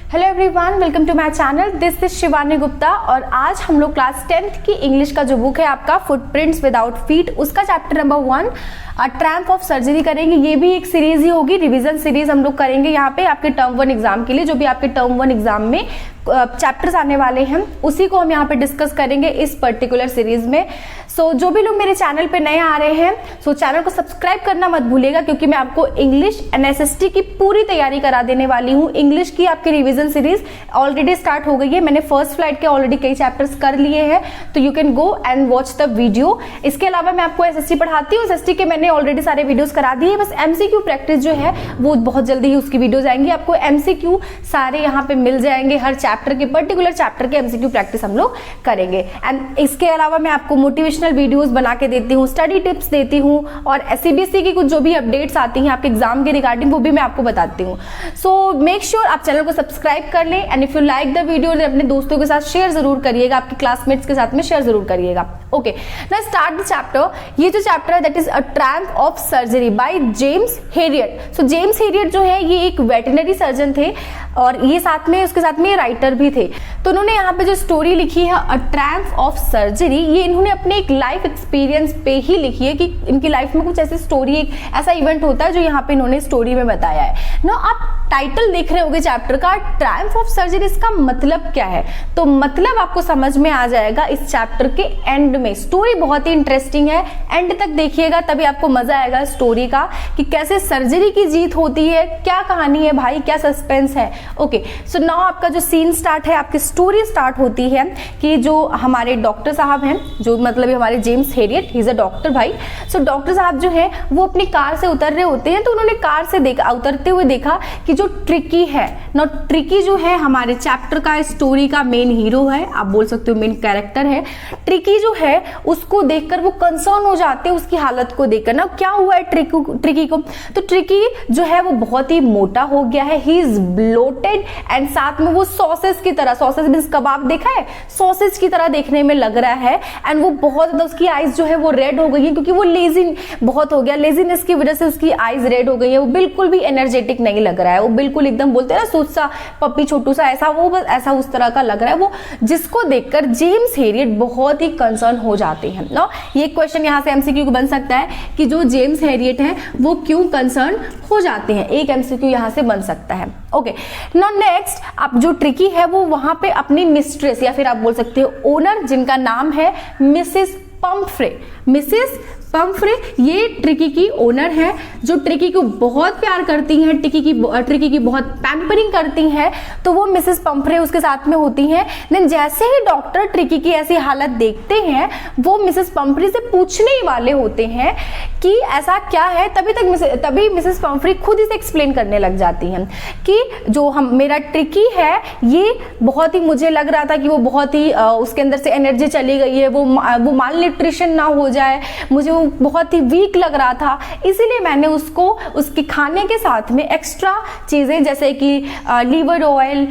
Hello everyone, welcome to my channel. This is Shivani Gupta और आज हम लोग क्लास 10th की इंग्लिश का जो बुक है आपका फुटप्रिंट्स विदाउट फीट, उसका chapter number 1 tramp of surgery करेंगे। ये भी एक सीरीज ही होगी, रिवीजन सीरीज हम लोग करेंगे यहाँ पे आपके टर्म 1 एग्जाम के लिए। जो भी आपके टर्म 1 एग्जाम में चैप्टर्स आने वाले हैं उसी को हम यहाँ पे डिस्कस करेंगे इस पर्टिकुलर सीरीज में। सो जो भी लोग मेरे चैनल पे नए आ रहे हैं सो चैनल को सब्सक्राइब करना मत भूलिएगा, क्योंकि मैं आपको इंग्लिश एनएसएसटी की पूरी तैयारी करा देने वाली हूँ। इंग्लिश की आपकी रिवीजन सीरीज ऑलरेडी स्टार्ट हो गई है, मैंने फर्स्ट फ्लाइट के ऑलरेडी कई चैप्टर्स कर लिए हैं, तो you can go and watch the video. इसके अलावा मैं आपको एसएसटी पढ़ाती हूँ, एसएसटी के मैंने ऑलरेडी सारे वीडियोस करा दिए, बस एमसीक्यू प्रैक्टिस जो है वो बहुत जल्दी ही उसकी वीडियोज आएंगी। आपको एमसीक्यू सारे यहाँ पे मिल जाएंगे, हर चैप्टर के पर्टिकुलर चैप्टर के एमसीक्यू प्रैक्टिस हम लोग करेंगे। एंड इसके अलावा मैं आपको मोटिवेशनल वीडियोस बना के देती हूँ, स्टडी टिप्स देती हूँ, और सीबीएसई की कुछ जो भी अपडेट्स आती हैं आपके एग्जाम के रिगार्डिंग वो भी मैं आपको बताती हूँ। सो मेक श्योर आप चैनल को सब्सक्राइब कर लें, and if you like the video अपने दोस्तों के साथ शेयर जरूर करिएगा, आपके क्लासमेट्स के साथ में शेयर जरूर करिएगा। Okay, now start the chapter. ये जो चैप्टर है that is a tramp of surgery by James Harriet. So James Harriet जो है ये एक वेटरनरी सर्जन थे और ये साथ में उसके साथ में राइटर भी थे। तो उन्होंने यहाँ पे जो स्टोरी लिखी है अ ट्रैम्प ऑफ सर्जरी, ये इन्होंने अपने एक लाइफ एक्सपीरियंस पे ही लिखी है कि इनकी लाइफ में कुछ ऐसी स्टोरी, एक ऐसा इवेंट होता है जो यहाँ पे इन्होंने स्टोरी में बताया है ना। आप टाइटल देख रहे होगे चैप्टर का, ट्रैम्प ऑफ सर्जरी, इसका मतलब क्या है? तो मतलब आपको समझ में आ जाएगा इस चैप्टर के एंड में। स्टोरी बहुत ही इंटरेस्टिंग है, एंड तक देखिएगा तभी आपको मजा आएगा स्टोरी का कि कैसे सर्जरी की जीत होती है, क्या कहानी है भाई, क्या सस्पेंस है। ओके, सो नाउ आपका जो सीन स्टार्ट है, आपकी स्टोरी स्टार्ट होती है कि जो हमारे डॉक्टर साहब हैं, जो मतलब हमारे James Herriot, he is a doctor भाई। सो डॉक्टर साहब जो है वो अपनी कार से उतर रहे होते हैं, तो उन्होंने कार से देखा, उतरते हुए देखा कि जो ट्रिकी है ना, ट्रिकी जो है हमारे चैप्टर का स्टोरी का मेन हीरो है, आप बोल सकते हो मेन कैरेक्टर है। ट्रिकी जो है उसको देखकर वो कंसर्न हो जाते हैं, उसकी हालत को देखकर ना, क्या हुआ है ट्रिकी को। तो ट्रिकी जो है वो बहुत ही मोटा हो गया है, ही इज ब्लोटेड, एंड साथ में वो सॉसेज की तरह, सॉसेज मींस कबाब देखा है, सॉसेज की तरह देखने में लग रहा है। एंड वो बहुत ज्यादा, उसकी आईज जो है वो रेड हो गई है, क्योंकि वो लेजी बहुत हो गया, लेजीनेस की वजह से उसकी आईज रेड हो गई है, वो बिल्कुल भी एनर्जेटिक नहीं लग रहा है, वो बिल्कुल एकदम बोलते हैं ना सूट सा पप्पी छोटू सा, ऐसा वो बस ऐसा उस तरह का लग रहा है वो, जिसको देखकर जेम्स हेरियट बहुत ही कंसर्न हो जाते हैं ना। ये क्वेश्चन यहाँ से एमसीक्यू बन सकता है कि जो जेम्स हेरियट है वो क्यों कंसर्न हो जाते हैं, एक एमसीक्यू यहाँ से बन सकता है। ओके, नाउ नेक्स्ट, अब जो ट्रिकी है वो वहां पे अपनी मिस्ट्रेस या फिर आप बोल सकते हो ओनर, जिनका नाम है मिसेस पंफ्रे, मिसेस पंफ्रे, ये ट्रिकी की ओनर है, जो ट्रिकी को बहुत प्यार करती हैं, ट्रिकी की बहुत पैम्परिंग करती हैं। तो वो मिसेस पंफ्रे उसके साथ में होती हैं। देन जैसे ही डॉक्टर ट्रिकी की ऐसी हालत देखते हैं, वो मिसेस पंफ्रे से पूछने ही वाले होते हैं कि ऐसा क्या है, तभी मिसेस पंफ्रे खुद ही से एक्सप्लेन करने लग जाती हैं कि जो मेरा ट्रिकी है ये बहुत ही, मुझे लग रहा था कि वो बहुत ही उसके अंदर से एनर्जी चली गई है, वो माल न्यूट्रिशन ना हो जाए, मुझे बहुत ही वीक लग रहा था, इसीलिए मैंने उसको उसके खाने के साथ में एक्स्ट्रा चीजें जैसे कि लीवर ऑयल,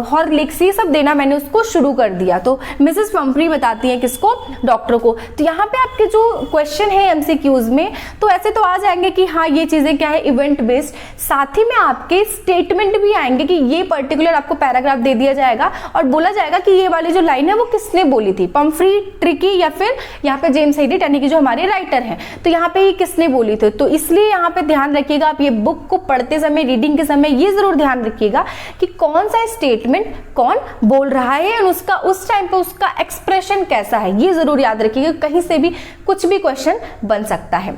हॉर्लिक्स, ये सब देना मैंने उसको शुरू कर दिया। तो मिसेस पंफ्रे बताती हैं किसको, डॉक्टर को। तो यहाँ पे आपके जो क्वेश्चन है एमसीक्यूज में, तो ऐसे तो आ जाएंगे कि हाँ ये चीजें क्या है, इवेंट बेस्ड, साथ ही में आपके स्टेटमेंट भी आएंगे कि ये पर्टिकुलर आपको पैराग्राफ दे दिया जाएगा और बोला जाएगा कि ये वाली जो लाइन है वो किसने बोली थी, पंफ्रे, ट्रिकी या फिर यहाँ पे जेम्स हेरियट यानी कि जो हमारे राइटर हैं। तो यहाँ पे ये किसने बोली थी, तो इसलिए यहाँ पे ध्यान रखिएगा आप ये बुक को पढ़ते समय, रीडिंग के समय ये जरूर ध्यान रखिएगा कि कौन सा स्टेटमेंट कौन बोल रहा है और उसका उस टाइम पे उसका एक्सप्रेशन कैसा है, ये जरूर याद रखिएगा, कहीं से भी कुछ भी क्वेश्चन बन सकता है।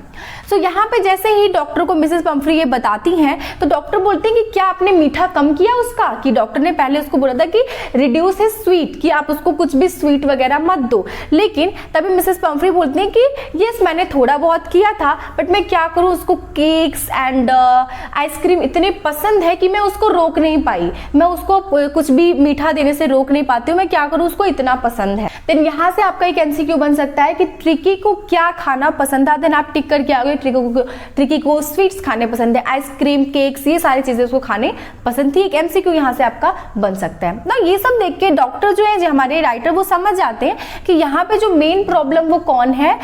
सो यहाँ पे जैसे ही डॉक्टर को मिसेस पंफ्रे ये बताती हैं, तो डॉक्टर बोलते हैं कि क्या आपने मीठा कम किया उसका, कि डॉक्टर ने पहले उसको बोला था कि रिड्यूस हिज स्वीट, कि आप उसको कुछ भी स्वीट वगैरह मत दो, लेकिन तभी मिसेस पंफ्रे बोलते हैं कि यस मैंने थोड़ा बहुत किया था, बट मैं क्या करूं, उसको केक्स एंड आइसक्रीम इतने पसंद है कि मैं उसको रोक नहीं पाई, मैं उसको कुछ भी मीठा देने से रोक नहीं पाती हूँ, मैं क्या करूं, उसको इतना पसंद है। देन यहाँ से आपका एक एमसीक्यू बन सकता है कि ट्रिकी को क्या खाना पसंद था, देन आप टिक करके आ गए, ट्रिकी को स्वीट्स खाने पसंद है, आइसक्रीम, केक्स, ये सारी चीजें उसको खाने पसंद थी। एक एमसीक्यू यहाँ से आपका बन सकता है ना। ये सब देख के डॉक्टर जो है, जो हमारे राइटर, वो समझ जाते हैं कि यहाँ पे जो मेन प्रॉब्लम वो कौन है,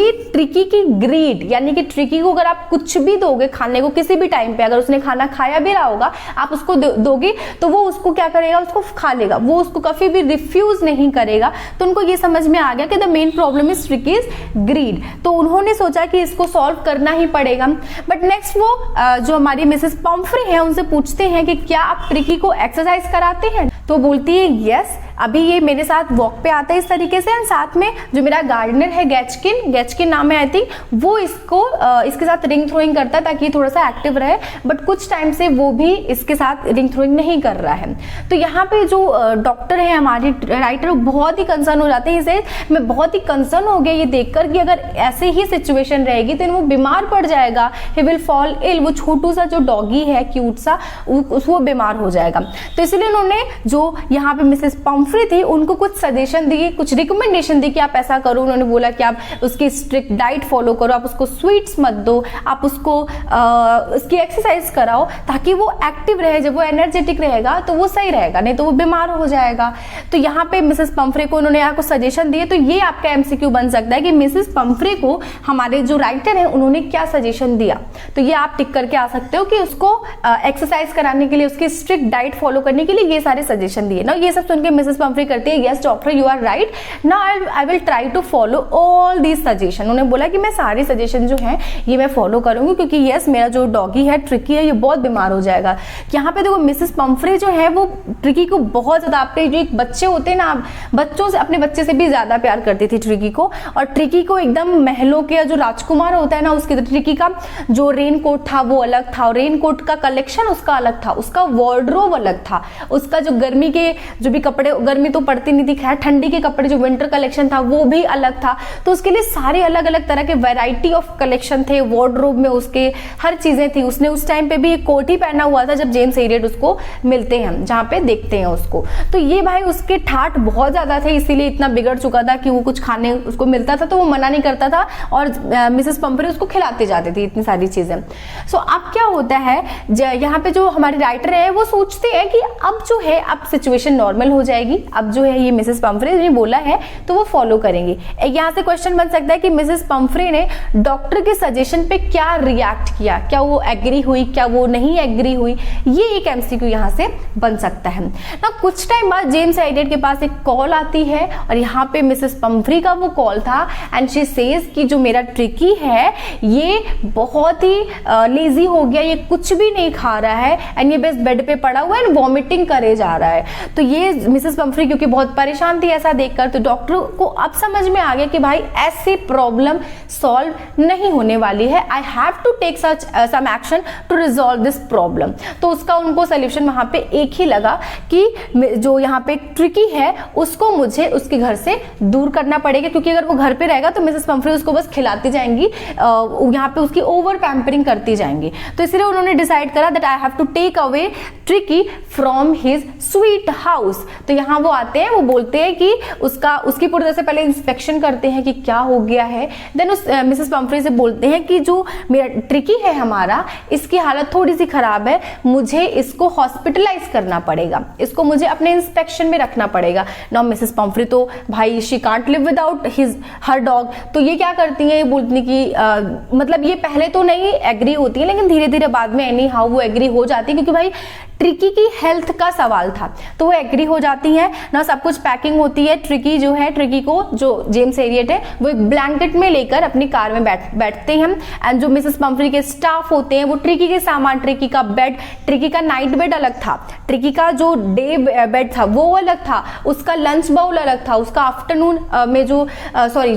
ओनली ट्रिकी की ग्रीड, यानी कि ट्रिकी को अगर आप कुछ भी दोगे खाने को किसी भी टाइम पे, अगर उसने खाना खाया भी रहा होगा आप उसको दोगे तो वो उसको क्या करेगा, उसको खा लेगा, वो उसको कभी भी रिफ्यूज नहीं करेगा। तो उनको ये समझ में आ गया कि the main problem is Tricky's greed. तो उन्होंने सोचा कि इसको सॉल्व करना ही पड़ेगा। बट नेक्स्ट वो जो हमारी मिसेस पम्फ्रे हैं उनसे पूछते हैं कि क्या आप ट्रिकी को एक्सरसाइज कराते हैं? तो बोलती है यस, अभी ये मेरे साथ वॉक पे आता है इस तरीके से, एंड साथ में जो मेरा गार्डनर है गैचकिन नाम है आई थिंक, वो इसके साथ रिंग थ्रोइंग करता है ताकि ये थोड़ा सा एक्टिव रहे। बट कुछ टाइम से वो भी इसके साथ रिंग थ्रोइंग नहीं कर रहा है। तो यहाँ पे जो डॉक्टर है हमारी राइटर बहुत ही कंसर्न हो जाते हैं। इसे मैं बहुत ही कंसर्न हो गया ये देखकर कि अगर ऐसे ही सिचुएशन रहेगी तो वो बीमार पड़ जाएगा, ही विल फॉल इल। वो छोटू सा जो डॉगी है क्यूट सा, वो बीमार हो जाएगा। तो इसलिए उन्होंने जो यहाँ पे मिसेस पम्फ्रे थी उनको कुछ सजेशन दिए, कुछ रिकमेंडेशन दी कि आप ऐसा करो। उन्होंने बोला कि आप उसकी स्ट्रिक्ट डाइट फॉलो करो, आप उसको स्वीट्स मत दो, आप उसको उसकी एक्सरसाइज कराओ ताकि वो एक्टिव रहे। जब वो एनर्जेटिक रहेगा तो वो सही रहेगा, नहीं तो वो बीमार हो जाएगा। तो यहाँ पे मिसेस पम्फ्रे को उन्होंने यहाँ को सजेशन दिए। तो ये आपका एमसीक्यू बन सकता है कि मिसेस पम्फ्रे को हमारे जो राइटर है उन्होंने क्या सजेशन दिया। तो ये आप टिक करके आ सकते हो कि उसको एक्सरसाइज कराने के लिए, उसकी स्ट्रिक्ट डाइट फॉलो करने के लिए ये सारे सजेशन दिए ना। ये सब सुन के मिसेस पम्फ्रे करती है yes doctor you are right, now I will try to follow all these suggestion. उन्होंने बोला कि मैं सारे सजेशन जो हैं ये मैं फॉलो करूंगी, क्योंकि यस मेरा जो डॉगी है ट्रिकी है ये बहुत बीमार हो जाएगा। यहाँ पे देखो मिसेस पम्फ्रे जो है वो ट्रिकी को बहुत ज्यादा, आपके जो एक बच्चे होते हैं ना, बच्चों से, अपने बच्चे से भी ज्यादा प्यार करती थी ट्रिकी को। और ट्रिकी को एकदम महलों के जो राजकुमार होता है ना उसके, ट्रिकी का जो रेन कोट था वो अलग था, रेन कोट का कलेक्शन उसका अलग था, उसका वार्डरोब अलग था, उसका जो गर्मी के जो भी कपड़े, गर्मी तो पड़ती नहीं थी खैर, ठंडी के कपड़े जो विंटर कलेक्शन था वो भी अलग था। तो उसके लिए सारे अलग अलग तरह के वैरायटी ऑफ कलेक्शन थे वार्डरोब में, उसके हर चीजें थी। उसने उस टाइम पे भी एक कोट ही पहना हुआ था जब जेम्स एरियट उसको मिलते हैं, जहाँ पे देखते हैं उसको। तो ये भाई उसके ठाठ बहुत ज्यादा थे, इसीलिए इतना बिगड़ चुका था कि वो कुछ खाने उसको मिलता था तो वो मना नहीं करता था और मिसेस पम्फ्रे उसको खिलाते जाते थे इतनी सारी चीजें। सो अब क्या होता है, यहाँ पे जो हमारे राइटर है वो सोचते हैं कि अब जो है अब सिचुएशन नॉर्मल हो जाएगी, अब जो है ये मिसेस पम्फ्रे ने बोला है तो वो फॉलो करेंगे। यहाँ से क्वेश्चन बन सकता है कि मिसेस पम्फ्रे ने डॉक्टर के सजेशन पे क्या रिएक्ट किया, क्या वो एग्री हुई, क्या वो नहीं एग्री हुई, ये एक एमसीक्यू यहाँ से बन सकता है ना। कुछ टाइम बाद जेम्स एरियट के पास एक कॉल आती है और यहाँ पे मिसेस पम्फ्रे का वो कॉल था, एंड शी सेज कि जो मेरा ट्रिकी है ये बहुत ही लेजी हो गया, ये कुछ भी नहीं खा रहा है एंड ये बस बेड पे पड़ा हुआ है एंड वॉमिटिंग करे जा रहा है। तो ये मिसेस पम्फ्रे क्योंकि बहुत परेशान थी ऐसा देखकर, तो डॉक्टर को अब समझ में आ गया कि भाई ऐसे प्रॉब्लम सॉल्व नहीं होने वाली है, I have to take some action to resolve this problem. तो उसका उनको सोल्यूशन वहां पे एक ही लगा कि जो यहाँ पे ट्रिकी है उसको मुझे उसके घर से दूर करना पड़ेगा, क्योंकि अगर वो घर पे रहेगा तो मिसेस पम्फ्रे उसको बस खिलाती जाएंगी, यहाँ पे उसकी ओवर पैम्परिंग करती जाएंगी। तो इसलिए उन्होंने डिसाइड करा that I have to take away Tricky from his sweet house. तो यहाँ वो आते हैं, वो बोलते हैं कि उसकी पूरी तरह से पहले इंस्पेक्शन करते हैं कि क्या हो गया है। देन उस मिसेस पम्फ्रे से बोलते हैं कि जो मेरा ट्रिकी है हमारा, इसकी हालत थोड़ी सी खराब है, मुझे इसको हॉस्पिटलाइज करना पड़ेगा, इसको मुझे अपने इंस्पेक्शन में रखना पड़ेगा। नाउ मिसेस पम्फ्रे तो भाई she can't live without her dog. तो ये क्या करती है, ये बोलती कि मतलब ये पहले तो नहीं एग्री होती है लेकिन धीरे धीरे बाद में एनी हाउ वो एग्री हो जाती है, क्योंकि भाई ट्रिकी की हेल्थ का सवाल था तो वो एग्री हो जाती है ना। सब कुछ पैकिंग होती है, ट्रिकी जो है, ट्रिकी को जो जेम्स एरियट है वो एक ब्लैंकेट में लेकर अपनी कार में बैठते हैं, एंड जो मिसेस पम्फ्रे के स्टाफ होते हैं वो ट्रिकी के सामान, ट्रिकी का बेड, ट्रिकी का नाइट बेड अलग था, ट्रिकी का जो डे बेड था वो अलग था, उसका लंच बाउल अलग था, उसका आफ्टरनून में जो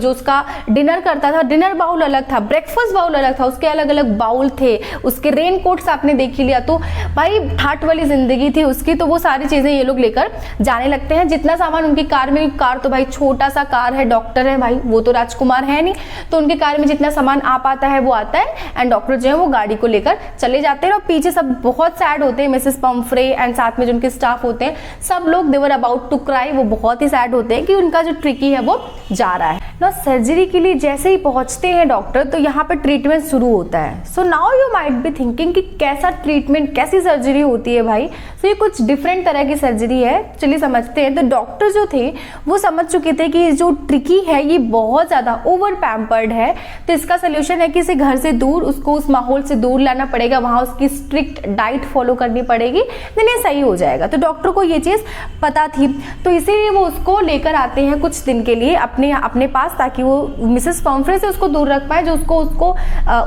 उसका डिनर करता था डिनर बाउल अलग था, ब्रेकफास्ट बाउल अलग था, उसके अलग अलग बाउल थे, उसके रेन कोट्स आपने देख ही लिया। तो भाई ठाट वाली जिंदगी थी उसकी, तो वो सारी चीजें ये लोग लेकर जाने लगते हैं। जितना सामान उनकी कार में, कार तो भाई छोटा सा कार है, डॉक्टर है भाई, वो तो राजकुमार है नहीं, तो उनके कार में जितना सामान आ पाता है वो आता है, एंड डॉक्टर जो है वो गाड़ी को लेकर चले जाते हैं। और पीछे सब बहुत सैड होते हैं, मिसेस पम्फ्रे एंड साथ में जो उनके स्टाफ होते हैं सब लोग, दे वर अबाउट टू क्राई, वो बहुत ही सैड होते हैं कि उनका जो ट्रिकी है वो जा रहा है। ना सर्जरी के लिए जैसे ही पहुंचते हैं डॉक्टर तो यहाँ पे ट्रीटमेंट शुरू होता है। So now you might be thinking कि कैसा ट्रीटमेंट, कैसी सर्जरी होती है भाई। सो ये कुछ डिफरेंट तरह की सर्जरी है, चलिए समझते हैं। तो डॉक्टर जो थे वो समझ चुके थे कि जो ट्रिकी है ये बहुत ज़्यादा ओवर पैम्पर्ड है, तो इसका सोल्यूशन है कि इसे घर से दूर, उसको उस माहौल से दूर लाना पड़ेगा, वहाँ उसकी स्ट्रिक्ट डाइट फॉलो करनी पड़ेगी, देन ये सही हो जाएगा। तो डॉक्टर को ये चीज़ पता थी, तो इसीलिए वो उसको लेकर आते हैं कुछ दिन के लिए अपने पास, ताकि वो मिसेस पम्फ्रे से उसको दूर रख पाए, जो उसको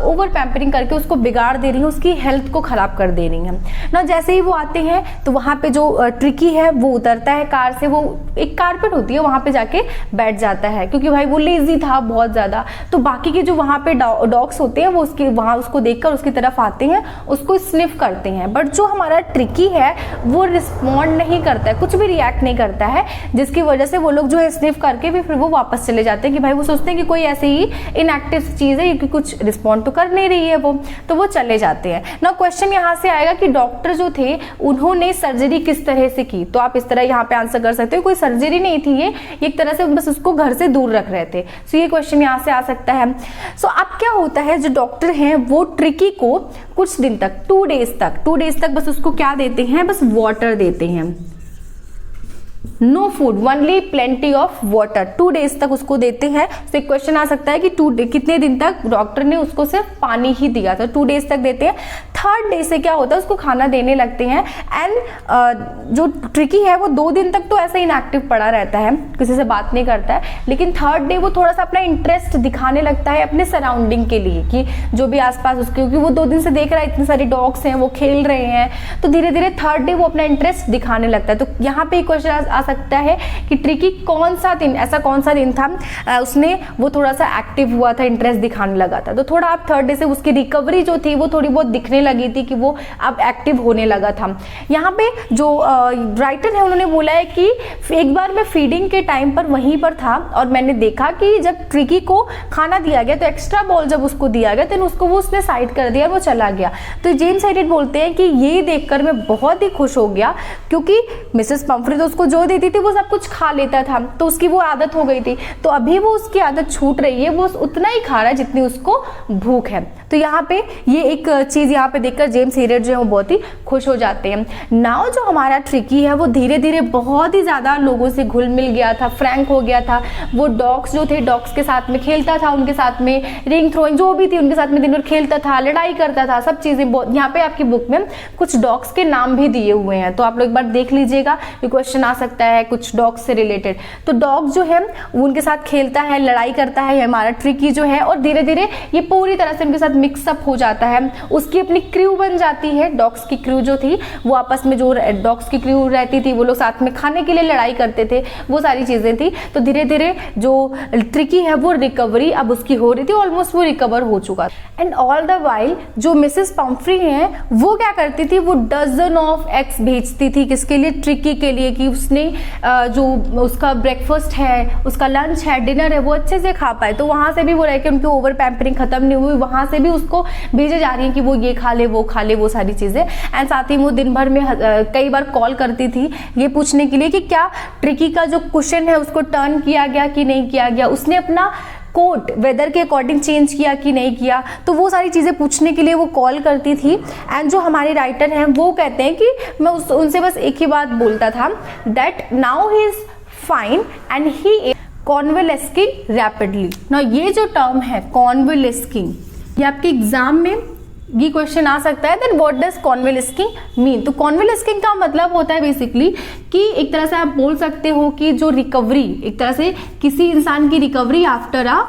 ओवर पैम्परिंग करके उसको बिगाड़ दे रही है, उसकी हेल्थ को खराब कर दे रही है ना। जैसे ही वो आते हैं तो वहाँ पे जो ट्रिकी है वो उतरता है कार से, वो एक कारपेट होती है वहाँ पे जाके बैठ जाता है, क्योंकि भाई वो लेजी था बहुत ज़्यादा। तो बाकी के जो वहाँ पे डॉग्स होते हैं वो उसको देखकर उसकी तरफ आते हैं, उसको स्निफ करते हैं, बट जो हमारा ट्रिकी है वो रिस्पॉन्ड नहीं करता है, कुछ भी रिएक्ट नहीं करता है, जिसकी वजह से वो लोग जो है स्निफ करके भी फिर वो वापस चले जाते हैं कि भाई वो सोचते हैं कि कोई ऐसे ही इनएक्टिव चीज़ है, कि कुछ रिस्पॉन्ड तो कर नहीं रही है वो, तो वो चले जाते हैं ना। क्वेश्चन यहाँ से आएगा कि डॉक्टर जो थे उन्होंने सर्जरी किस तरह से की, तो आप इस तरह यहाँ पे आंसर कर सकते हो, कोई सर्जरी नहीं थी ये एक तरह से बस उसको घर से दूर रख रहे थे। सो ये क्वेश्चन यहाँ से आ सकता है। सो अब क्या होता है, जो डॉक्टर हैं वो ट्रिकी को कुछ दिन तक 2 डेज तक बस उसको क्या देते हैं, बस वाटर देते हैं, no food, only plenty of water, 2 days तक उसको देते हैं। तो एक क्वेश्चन आ सकता है कि कितने दिन तक डॉक्टर ने उसको सिर्फ पानी ही दिया, तो 2 डेज तक देते हैं। 3rd डे से क्या होता है, उसको खाना देने लगते हैं। एंड जो ट्रिकी है वो 2 दिन तक तो ऐसे इनएक्टिव पड़ा रहता है, किसी से बात नहीं करता है, लेकिन 3rd डे वो थोड़ा सा अपना इंटरेस्ट दिखाने लगता है अपने सराउंडिंग के लिए, कि जो भी आसपास उसके, क्योंकि वो 2 दिन से देख रहा है इतने सारे डॉग्स हैं, वो खेल रहे हैं, तो धीरे धीरे 3rd डे वो अपना इंटरेस्ट दिखाने लगता है। तो यहाँ पे एक क्वेश्चन आ सकता है कि ट्रिकी ऐसा कौन सा दिन था उसने वो थोड़ा सा एक्टिव हुआ था, इंटरेस्ट दिखाने लगा था। तो थोड़ा आप 3rd डे से उसकी रिकवरी जो थी वो थोड़ी बहुत दिखने लगी थी कि वो अब एक्टिव होने लगा था। यहाँ पे जो राइटर है उन्होंने बोला है कि एक बार मैं फीडिंग के टाइम पर वहीं पर था और मैंने देखा कि जब ट्रिकी को खाना दिया गया तो एक्स्ट्रा बॉल जब उसको दिया गया तो उसको वो उसने साइड कर दिया और वो चला गया। तो जेम्स हेडेड बोलते हैं कि ये देखकर मैं बहुत ही खुश हो गया, क्योंकि मिसेस पम्फ्रे तो उसको जो देती थी वो सब कुछ खा लेता था, तो उसकी वो आदत हो गई थी, तो अभी वो उसकी आदत छूट रही है, वो उतना ही खा रहा है जितनी उसको भूख है। तो यहाँ पे ये एक चीज यहाँ पे देखकर जेम्स हेडेड जो है वो बहुत ही खुश हो जाते हैं। नाउ जो हमारा ट्रिकी है वो धीरे धीरे बहुत ही ज्यादा लोगों से घुल मिल गया था, फ्रैंक हो गया था। वो डॉग्स जो थे, डॉग्स के साथ में खेलता था, उनके साथ में रिंग थ्रोइंग जो भी थी उनके साथ में दिन भर खेलता था, लड़ाई करता था, सब चीजें। यहाँ पे आपकी बुक में कुछ डॉग्स के नाम भी दिए हुए हैं, तो आप लोग एक बार देख लीजिएगा, ये क्वेश्चन आ सकता है कुछ डॉग्स से रिलेटेड। तो डॉग जो है उनके साथ खेलता है, लड़ाई करता है हमारा ट्रिकी जो है, और धीरे धीरे ये पूरी तरह से उनके साथ मिक्सअप हो जाता है। उसकी अपनी क्रू बन जाती है, डॉग्स की क्रू जो थी वो आपस में, जो डॉग्स की क्रू रहती थी वो लोग साथ में खाने के लिए लड़ाई करते थे, वो सारी चीजें थी। तो धीरे धीरे जो ट्रिकी है वो रिकवरी अब उसकी हो रही थी, ऑलमोस्ट वो रिकवर हो चुका। एंड ऑल द वाइल जो मिसेस पम्फ्री है वो क्या करती थी, वो डजन ऑफ एग्स भेजती थी, किसके लिए, ट्रिकी के लिए, कि उसने जो उसका ब्रेकफास्ट है, उसका लंच है, डिनर है, वो अच्छे से खा पाए। तो वहां से भी वो रह के उनकी ओवर पैम्परिंग खत्म नहीं हुई, वहां से भी उसको भेजे जा रही है कि वो ये खा ले, वो खा ले, वो सारी चीजें। एंड साथ ही वो दिन भर में कई बार कॉल करती थी ये पूछने के लिए कि क्या ट्रिकी का जो कुशन है उसको टर्न किया गया कि नहीं किया गया, उसने अपना कोट वेदर के अकॉर्डिंग चेंज किया कि नहीं किया, तो वो सारी चीज़ें पूछने के लिए वो कॉल करती थी। एंड जो हमारे राइटर हैं वो कहते हैं कि मैं उनसे बस एक ही बात बोलता था, that now he is fine and he is convalescing rapidly. ना ये जो टर्म है कॉन्वेलेस्किंग, ये आपके एग्जाम में ये क्वेश्चन आ सकता है, देन व्हाट डज कॉन्वेलेस्किंग मीन। तो कॉन्वेलेस्किंग का मतलब होता है बेसिकली कि एक तरह से आप बोल सकते हो कि जो रिकवरी, एक तरह से किसी इंसान की रिकवरी आफ्टर अ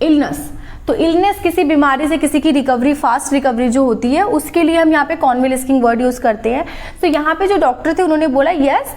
इलनेस। तो इलनेस, किसी बीमारी से किसी की रिकवरी, फास्ट रिकवरी जो होती है, उसके लिए हम यहाँ पे कॉन्वेलेस्किंग वर्ड यूज करते हैं। तो यहाँ पे जो डॉक्टर थे उन्होंने बोला yes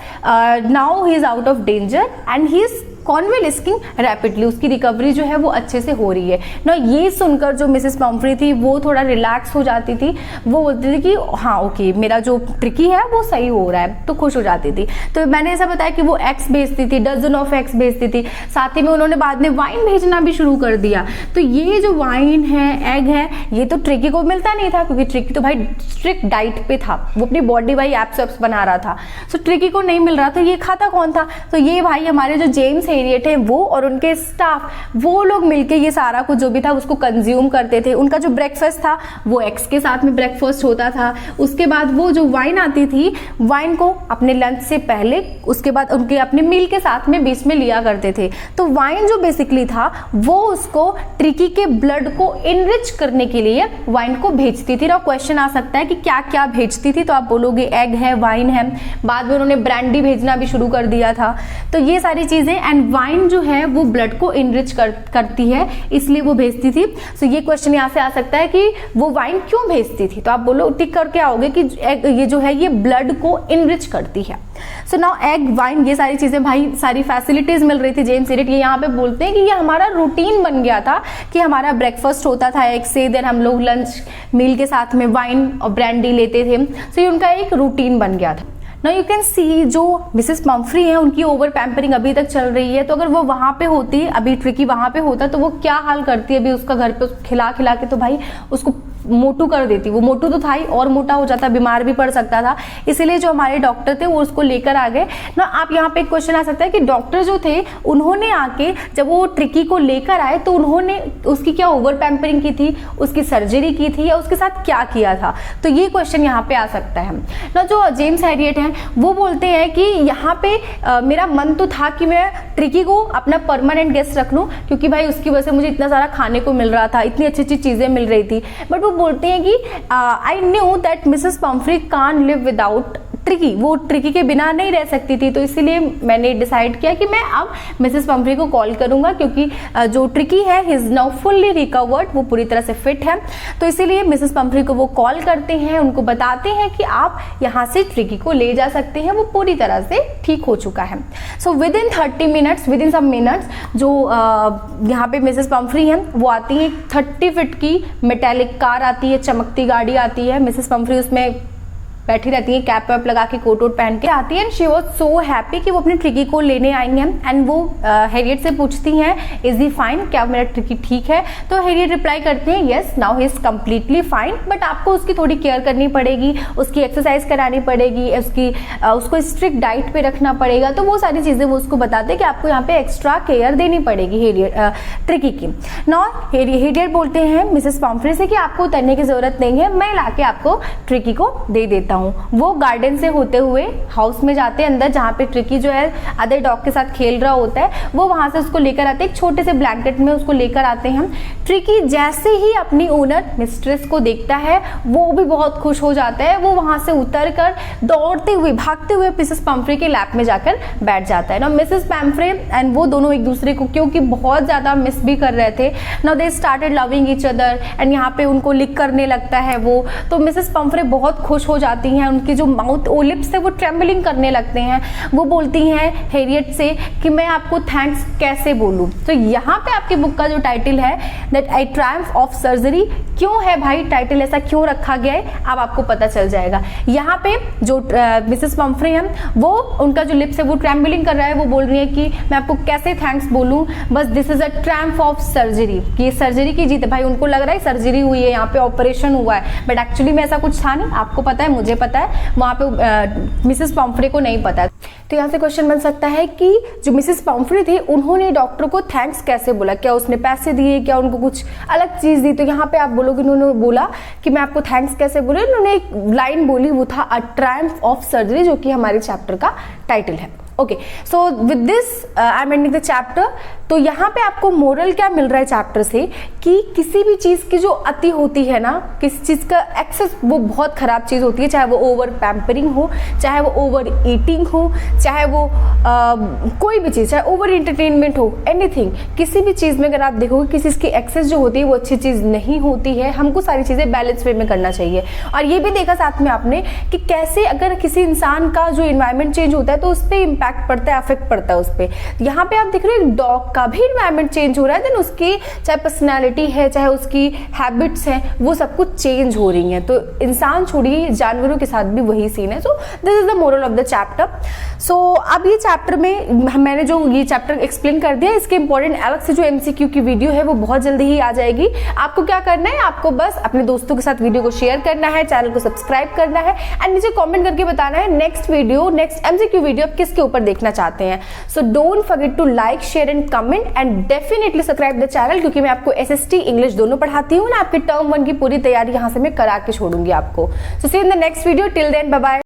now he is out of danger and he is convalescing rapidly, उसकी रिकवरी जो है वो अच्छे से हो रही है ना। ये सुनकर जो मिसेस पम्फ्री थी वो थोड़ा रिलैक्स हो जाती थी, वो बोलती थी कि हाँ ओके मेरा जो ट्रिकी है वो सही हो रहा है, तो खुश हो जाती थी। तो मैंने ऐसा बताया कि वो एग्स भेजती थी, डजन ऑफ एग्स भेजती थी, साथ ही में उन्होंने बाद में वाइन भेजना भी शुरू कर दिया। तो ये जो वाइन है, एग है, ये तो ट्रिकी को मिलता नहीं था, क्योंकि ट्रिकी तो भाई स्ट्रिक्ट डाइट पे था, वो अपनी बॉडी भाई एब्स बना रहा था, तो ट्रिकी को नहीं मिल रहा। तो ये खाता कौन था, तो ये भाई हमारे जो जेम्स हैरियट है वो और उनके स्टाफ, वो लोग मिलके ये सारा कुछ जो भी था उसको कंज्यूम करते थे। उनका जो ब्रेकफास्ट था वो एग्स के साथ में ब्रेकफास्ट होता था। उसके बाद वो जो वाइन आती थी, वाइन को अपने लंच से पहले, उसके बाद उनके अपने मील के साथ में बीच में लिया करते थे। तो वाइन जो बेसिकली था वो उसको ट्रिकी के ब्लड को इनरिच करने के लिए वाइन को भेजती थी। और क्वेश्चन आ सकता है कि क्या क्या भेजती थी, तो आप बोलोगे एग है, वाइन है, बाद में उन्होंने ब्रांडी भेजना भी शुरू कर दिया था। तो ये सारी चीजें, एंड वाइन जो है वो ब्लड को इनरिच करती है, इसलिए वो भेजती थी। तो ये क्वेश्चन यहाँ से आ सकता है कि वो वाइन क्यों भेजती थी, तो आप बोलो टिक करके आओगे कि ये जो है ये ब्लड को इनरिच करती है। सो नाउ एग, वाइन, ये सारी चीजें भाई, सारी फैसिलिटीज मिल रही थी जेम्स हैरियट। ये यहाँ पे बोलते हैं कि ये हमारा रूटीन बन गया था कि हमारा ब्रेकफास्ट होता था एग से, देन हम लोग लंच मील के साथ में वाइन और ब्रांडी लेते थे। सो ये उनका एक रूटीन बन गया था। नाउ यू कैन सी जो मिसेस पम्फ्री है उनकी ओवर पैम्परिंग अभी तक चल रही है। तो अगर वो वहां पे होती, अभी ट्रिकी वहां पे होता, तो वो क्या हाल करती है अभी उसका घर पे खिला खिला के, तो भाई उसको मोटू कर देती। वो मोटू तो था ही, और मोटा हो जाता, बीमार भी पड़ सकता था। इसीलिए जो हमारे डॉक्टर थे वो उसको लेकर आ गए ना। आप यहाँ पे एक क्वेश्चन आ सकता है कि डॉक्टर जो थे उन्होंने आके जब वो ट्रिकी को लेकर आए तो उन्होंने उसकी क्या ओवर पैम्परिंग की थी, उसकी सर्जरी की थी, या उसके साथ क्या किया था। तो ये क्वेश्चन यहाँ पे आ सकता है ना। जो जेम्स हैरियट है वो बोलते हैं कि यहाँ पे मेरा मन तो था कि मैं ट्रिकी को अपना परमानेंट गेस्ट रख लूँ, क्योंकि भाई उसकी वजह से मुझे इतना सारा खाने को मिल रहा था, इतनी अच्छी अच्छी चीजें मिल रही थी। बट वो बोलते हैं कि I knew that Mrs Pomfrey can't live without tricky, वो ट्रिकी के बिना नहीं रह सकती थी। तो इसीलिए मैंने डिसाइड किया कि मैं अब मिसेस पम्फ्री को कॉल करूंगा, क्योंकि जो ट्रिकी है he is now fully recovered, वो पूरी तरह से फिट है। तो इसीलिए मिसेस पम्फ्री को वो कॉल करते हैं, उनको बताते हैं कि आप यहाँ से ट्रिकी को ले जा सकते हैं, वो पूरी तरह से ठीक हो चुका है। So within 30 minutes, within some minutes, जो यहाँ पे मिसेस पम्फ्री हैं वो आती है, 30 फीट की मेटेलिक कार आती है, चमकती गाड़ी आती है। मिसेस पम्फ्री उसमें बैठी रहती है, कैप वैप लगा के, कोट वोट पहन के आती है। And she was so happy कि वो अपनी ट्रिकी को लेने आई हैं। एंड वो हैरियट से पूछती हैं इज ही फाइन, क्या मेरा ट्रिकी ठीक है। तो हैरियट रिप्लाई करते हैं yes now he is completely fine, but आपको उसकी थोड़ी केयर करनी पड़ेगी, उसकी एक्सरसाइज करानी पड़ेगी, उसको स्ट्रिक्ट डाइट पे रखना पड़ेगा। तो वो सारी चीजें वो उसको बताते हैं कि आपको यहाँ पे एक्स्ट्रा केयर देनी पड़ेगी ट्रिकी की। नाउ हैरियट बोलते हैं मिसेस पम्फ्री से कि आपको उतरने की जरूरत नहीं है, मैं लाके आपको ट्रिकी को दे देता हूँ। वो गार्डन से होते हुए हाउस में जाते हैं अंदर, जहाँ पे ट्रिकी जो है अदर डॉग के साथ खेल रहा होता है, वो वहां से उसको लेकर आते हैं, एक छोटे से ब्लैंकेट में उसको लेकर आते हैं। ट्रिकी जैसे ही अपनी ओनर मिस्ट्रेस को देखता है वो भी बहुत खुश हो जाता है। वो वहां से उतर कर दौड़ते हुए, भागते हुए मिसेस पम्फ्री के लैप में जाकर बैठ जाता है ना। मिसेस पम्फ्री एंड वो दोनों एक दूसरे को क्योंकि बहुत ज्यादा मिस भी कर रहे थे ना, they started loving each other, and यहाँ पे उनको लिक करने लगता है वो। तो मिसेस पम्फ्री बहुत खुश हो जाती हैं, उनकी जो माउथ ओ लिप्स है वो ट्रेम्बलिंग करने लगते हैं। वो बोलती हैं हैरियट से कि मैं आपको थैंक्स कैसे बोलूं। तो यहाँ पे आपकी बुक का जो टाइटल है that I Triumph of surgery, क्यों है भाई टाइटल ऐसा क्यों रखा गया है, अब आपको पता चल जाएगा। यहाँ पे जो मिसेस पम्फ्री है वो, उनका जो लिप्स है वो ट्रेम्बलिंग कर रहा है, वो बोल रही है कि मैं आपको कैसे थैंक्स बोलूं, बस this is a Triumph of surgery, कि ये सर्जरी की जीत है। भाई उनको लग रहा है सर्जरी हुई है, यहाँ पे ऑपरेशन हुआ है, बट एक्चुअली में ऐसा कुछ था नहीं। आपको पता है, मुझे पता है, वहां पे मिसेस पम्फ्री को नहीं पता। तो यहाँ से क्वेश्चन बन सकता है कि जो मिसेस पम्फ्री थी उन्होंने डॉक्टर को थैंक्स कैसे बोला, क्या उसने पैसे दिए, क्या उनको कुछ अलग चीज दी। तो यहाँ पे आप बोलोगे उन्होंने बोला कि मैं आपको थैंक्स कैसे बोले, उन्होंने एक लाइन बोली, वो था अ ट्रायम्फ ऑफ सर्जरी, जो कि हमारे चैप्टर का टाइटल है। Okay, so with this I am ending the chapter. तो यहाँ पे आपको मोरल क्या मिल रहा है चैप्टर से, कि किसी भी चीज की जो अति होती है ना, किसी चीज का एक्सेस, वो बहुत खराब चीज होती है। चाहे वो ओवर पैम्परिंग हो, चाहे वो ओवर ईटिंग हो, चाहे वो कोई भी चीज, चाहे ओवर एंटरटेनमेंट हो, एनीथिंग, किसी भी चीज में अगर आप देखोगे किसी चीज की एक्सेस जो होती है वो अच्छी चीज नहीं होती है। हमको सारी चीजें बैलेंस वे में करना चाहिए। और ये भी देखा साथ में आपने कि कैसे अगर किसी इंसान का जो इन्वायरमेंट चेंज होता है तो उस पर इम्पैक्ट पड़ता है, अफेक्ट पड़ता है उस पर। यहाँ पे आप देख रहे हो एक डॉग का भी इन्वायरमेंट चेंज हो रहा है, देन उसकी चाहे पर्सनैलिटी है, चाहे उसकी हैबिट्स हैं, वो सब कुछ चेंज हो रही हैं। तो इंसान छोड़िए, जानवरों के साथ भी वही सीन है। So this is the moral of the chapter. So अब ये चैप्टर में मैंने जो ये चैप्टर एक्सप्लेन कर दिया, इसके इंपॉर्टेंट अलग से जो एमसीक्यू की वीडियो है वो बहुत जल्दी ही आ जाएगी। आपको क्या करना है, आपको बस अपने दोस्तों के साथ वीडियो को शेयर करना है, चैनल को सब्सक्राइब करना है एंड नीचे कमेंट करके बताना है next video, next MCQ video आप किसके ऊपर देखना चाहते हैं। So don't forget to like, share and comment and definitely subscribe the channel, क्योंकि मैं आपको एसएसटी इंग्लिश दोनों पढ़ाती हूँ ना। आपके टर्म 1 की पूरी तैयारी यहाँ से मैं करा के छोड़ूंगी आपको। So see in the next video, till then bye bye.